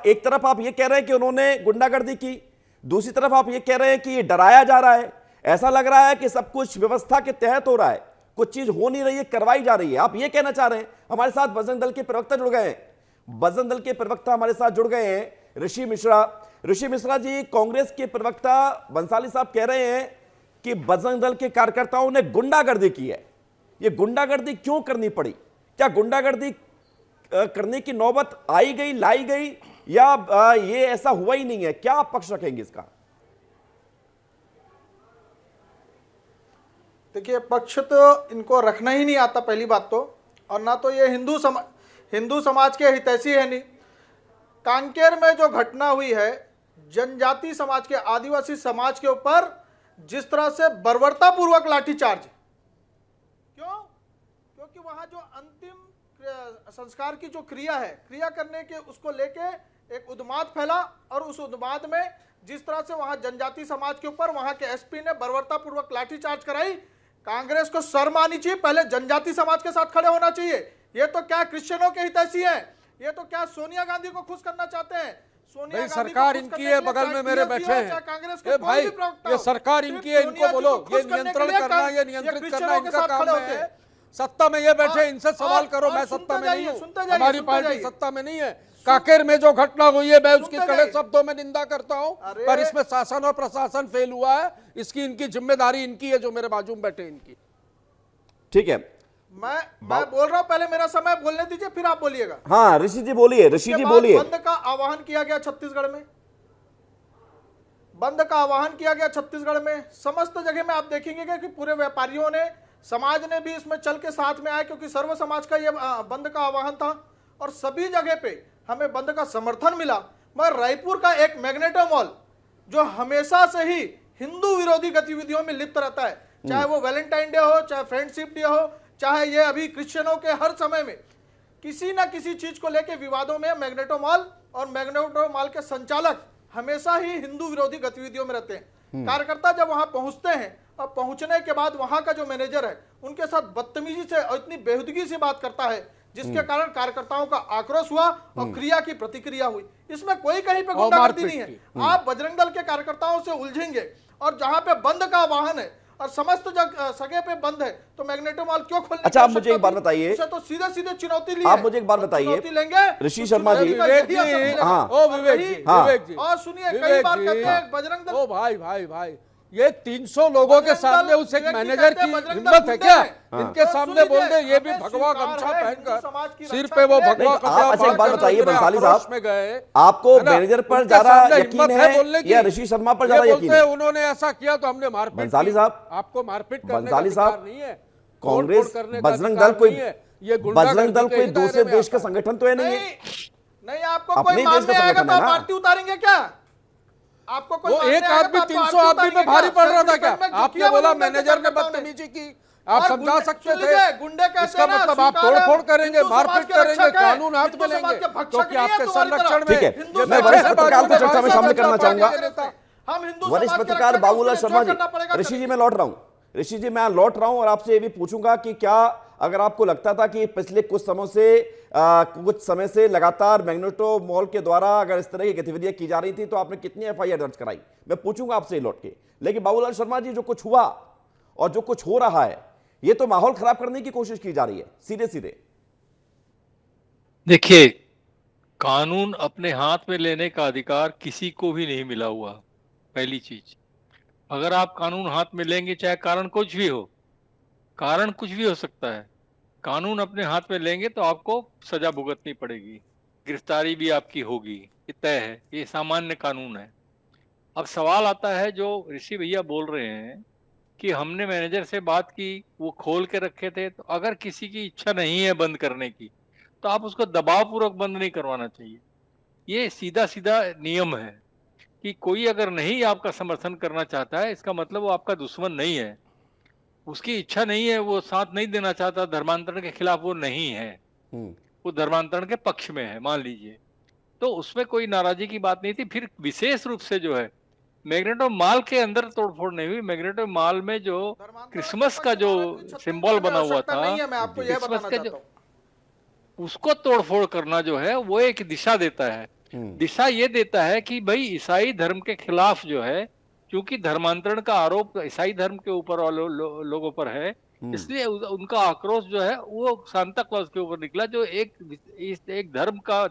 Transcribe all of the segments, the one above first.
एक तरफ आप ये कह रहे हैं कि उन्होंने गुंडागर्दी की, दूसरी तरफ आप ये कह रहे हैं कि ये डराया जा रहा है। ऐसा लग रहा है कि सब कुछ व्यवस्था के तहत हो रहा है, कुछ चीज हो नहीं रही है, करवाई जा रही है। आप ये कहना चाह रहे हैं। हमारे साथ बजरंग दल के प्रवक्ता जुड़ गए हैं, बजरंग दल के प्रवक्ता हमारे साथ जुड़ गए हैं, ऋषि मिश्रा। ऋषि मिश्रा जी, कांग्रेस के प्रवक्ता बंसाली साहब कह रहे हैं कि बजरंग दल के कार्यकर्ताओं ने गुंडागर्दी की है। ये गुंडागर्दी क्यों करनी पड़ी? क्या गुंडागर्दी करने की नौबत आई गई, लाई गई, या ये ऐसा हुआ ही नहीं है? क्या आप पक्ष रखेंगे इसका? देखिए, पक्ष तो इनको रखना ही नहीं आता पहली बात तो, और ना तो ये हिंदू समाज के हितैषी है नहीं। कांकेर में जो घटना हुई है, जनजाति समाज के, आदिवासी समाज के ऊपर जिस तरह से बर्बरतापूर्वक लाठीचार्ज, क्योंकि वहां जो अंतिम संस्कार की जो क्रिया है, क्रिया करने के उसको लेके एक उन्माद फैला, और उस उन्माद में जिस तरह से वहां जनजाति समाज के ऊपर वहां के एसपी ने बर्बरतापूर्वक लाठीचार्ज कराई, कांग्रेस को शर्म आनी चाहिए। पहले जनजाति समाज के साथ खड़े होना चाहिए। ये तो क्या क्रिश्चियनों के हितैषी हैं, ये तो क्या सोनिया गांधी को खुश करना चाहते हैं? सोनिया गांधी सरकार इनकी है, बगल में मेरे बैठे हैं। कांग्रेस के भाई, ये सरकार इनकी है, इनको बोलो। ये नियंत्रण करना, ये नियंत्रित करना इनका काम है। सत्ता में ये बैठे, इनसे सवाल करो। मैं सत्ता में नहीं हूँ, हमारी पार्टी सत्ता में नहीं है। कांकेर में जो घटना हुई है, मैं उसकी कड़े शब्दों में निंदा करता हूं, पर इसमें शासन और प्रशासन फेल हुआ है। इसकी इनकी जिम्मेदारी इनकी है, जो मेरे बाजू में बैठे इनकी। ठीक है, मैं बोल रहा हूं, पहले मेरा समय बोलने दीजिए, फिर आप बोलिएगा। हाँ ऋषि जी बोलिए, ऋषि जी बोलिए। बंद का आह्वान किया गया छत्तीसगढ़ में, बंद का आह्वान किया गया छत्तीसगढ़ में। समस्त जगह में आप देखेंगे कि पूरे व्यापारियों ने, समाज ने भी इसमें चल के साथ में आया, क्योंकि सर्व समाज का ये बंद का आह्वान था, और सभी जगह पे हमें बंद का समर्थन मिला। मगर रायपुर का एक मैग्नेटो मॉल, जो हमेशा से ही हिंदू विरोधी गतिविधियों में लिप्त रहता है, चाहे वो वैलेंटाइन डे हो, चाहे फ्रेंडशिप डे हो, चाहे ये अभी क्रिश्चियनों के हर समय में किसी ना किसी चीज को लेकर विवादों में, मैग्नेटो मॉल और मैग्नेटो मॉल के संचालक हमेशा ही हिंदू विरोधी गतिविधियों में रहते हैं। कार्यकर्ता जब वहां पहुंचते हैं, और पहुंचने के बाद वहां का जो मैनेजर है उनके साथ बदतमीजी से और इतनी बेहुदगी से बात करता है, जिसके कारण कार्यकर्ताओं का आक्रोश हुआ और क्रिया की प्रतिक्रिया हुई। इसमें कोई कहीं पे गुंडागर्दी नहीं है। आप बजरंग दल के कार्यकर्ताओं से उलझेंगे, और जहां पे बंद का वाहन है और समस्त सगे पे बंद है, तो मैग्नेटो मॉल क्यों खोलने? अच्छा, आप मुझे एक बात बताइए, तो सीधे सीधे चुनौती ली। आप मुझे एक बात बताइए, चुनौती लेंगे ऋषि शर्मा जी। विवेक जी, विवेक जी, और सुनिए, कई बार कहते हैं बजरंग दल। ओ भाई, ये 300 लोगों के सामने उस एक मैनेजर की हिम्मत है क्या? इनके सामने बोल दे, ये भी भगवा गमछा पहनकर, सिर पे वो भगवा कपड़ा। अच्छा, एक बात बताइए बंसाली साहब, में गए, आपको मैनेजर पर ज्यादा यकीन है या ऋषि शर्मा पर ज्यादा यकीन है? उन्होंने ऐसा किया तो हमने मारपीट। बंसाली साहब, आपको मारपीट करने बंसाली का अधिकार साहब, नहीं है। कांग्रेस, बजरंग दल कोई दूसरे देश का संगठन तो है नहीं? नहीं, आपको कोई मारने आएगा तो आप आरती उतारेंगे क्या? आपको कोई वो एक आदमी 300 आदमी में भारी पड़ रहा था क्या? आपने बोला मैनेजर ने बदतमीजी की, आप समझा सकते थे। गुंडे कैसे? इसका मतलब आप तोड़फोड़ करेंगे, मारपीट करेंगे, कानून हाथ में लेंगे, क्योंकि आपके संरक्षण में। ठीक है, मैं वरिष्ठ पत्रकार को चर्चा में शामिल करना चाहूंगा। हम हिंदू वरिष्ठ पत्रकार बाबूलाल शर्मा जी। ऋषि जी, मैं लौट रहा हूं। ऋषि जी, मैं लौट रहा हूं और आपसे ये भी पूछूंगा कि क्या अगर आपको लगता था कि पिछले कुछ समय से लगातार मैग्नेटो मॉल के द्वारा अगर इस तरह की गतिविधियां की जा रही थी, तो आपने कितनी एफआईआर दर्ज कराई? मैं पूछूंगा आपसे लौट के। लेकिन बाबूलाल शर्मा जी, जो कुछ हुआ और जो कुछ हो रहा है, ये तो माहौल खराब करने की कोशिश की जा रही है सीधे सीधे। देखिए, कानून अपने हाथ में लेने का अधिकार किसी को भी नहीं मिला हुआ। पहली चीज, अगर आप कानून हाथ में लेंगे, चाहे कारण कुछ भी हो, कारण कुछ भी हो सकता है, कानून अपने हाथ में लेंगे तो आपको सजा भुगतनी पड़ेगी, गिरफ्तारी भी आपकी होगी, ये तय है, ये सामान्य कानून है। अब सवाल आता है, जो ऋषि भैया बोल रहे हैं कि हमने मैनेजर से बात की, वो खोल के रखे थे, तो अगर किसी की इच्छा नहीं है बंद करने की, तो आप उसको दबाव पूर्वक बंद नहीं करवाना चाहिए। ये सीधा सीधा नियम है कि कोई अगर नहीं आपका समर्थन करना चाहता है, इसका मतलब वो आपका दुश्मन नहीं है, उसकी इच्छा नहीं है, वो साथ नहीं देना चाहता, धर्मांतरण के खिलाफ वो नहीं है, वो धर्मांतरण के पक्ष में है, मान लीजिए, तो उसमें कोई नाराजगी की बात नहीं थी। फिर विशेष रूप से जो है, मैग्नेटो मॉल के अंदर तोड़फोड़ नहीं हुई। मैग्नेटो मॉल में जो क्रिसमस का जो सिंबल बना हुआ था, क्रिसमस का जो, उसको तोड़फोड़ करना जो है वो एक दिशा देता है। दिशा ये देता है कि भाई ईसाई धर्म के खिलाफ जो है, क्योंकि धर्मांतरण का आरोप ईसाई धर्म के ऊपर लोगों पर है, इसलिए उनका आक्रोश जो है वो सांता क्लॉज के ऊपर निकला, जो एक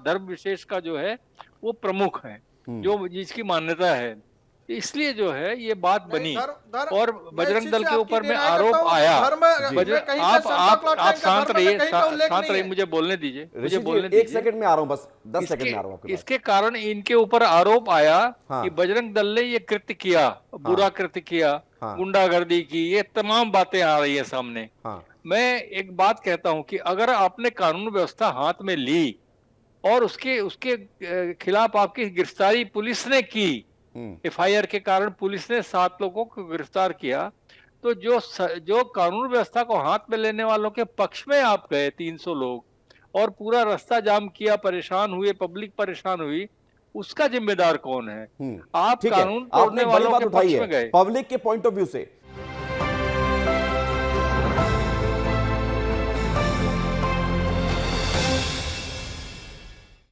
धर्म विशेष का जो है वो प्रमुख है, जो जिसकी मान्यता है। इसलिए जो है ये बात बनी और बजरंग दल के ऊपर में आरोप आया। आप शांत रहिए, मुझे बोलने दीजिए, एक सेकंड में आ रहा हूं, बस 10 सेकंड में आ रहा हूं। इसके कारण इनके ऊपर आरोप आया कि बजरंग दल ने ये कृत्य किया, बुरा कृत्य किया, गुंडागर्दी की, ये तमाम बातें आ रही है सामने। मैं एक बात कहता हूं कि अगर आपने कानून व्यवस्था हाथ में ली और उसके खिलाफ आपकी गिरफ्तारी पुलिस ने की, एफआईआर के कारण पुलिस ने 7 लोगों को गिरफ्तार किया, तो जो कानून व्यवस्था को हाथ में लेने वालों के पक्ष में आप गए 300 लोग और पूरा रास्ता जाम किया, परेशान हुए, पब्लिक परेशान हुई, उसका जिम्मेदार कौन है? आप कानून तोड़ने वालों के पक्ष में गए। पब्लिक के पॉइंट ऑफ व्यू से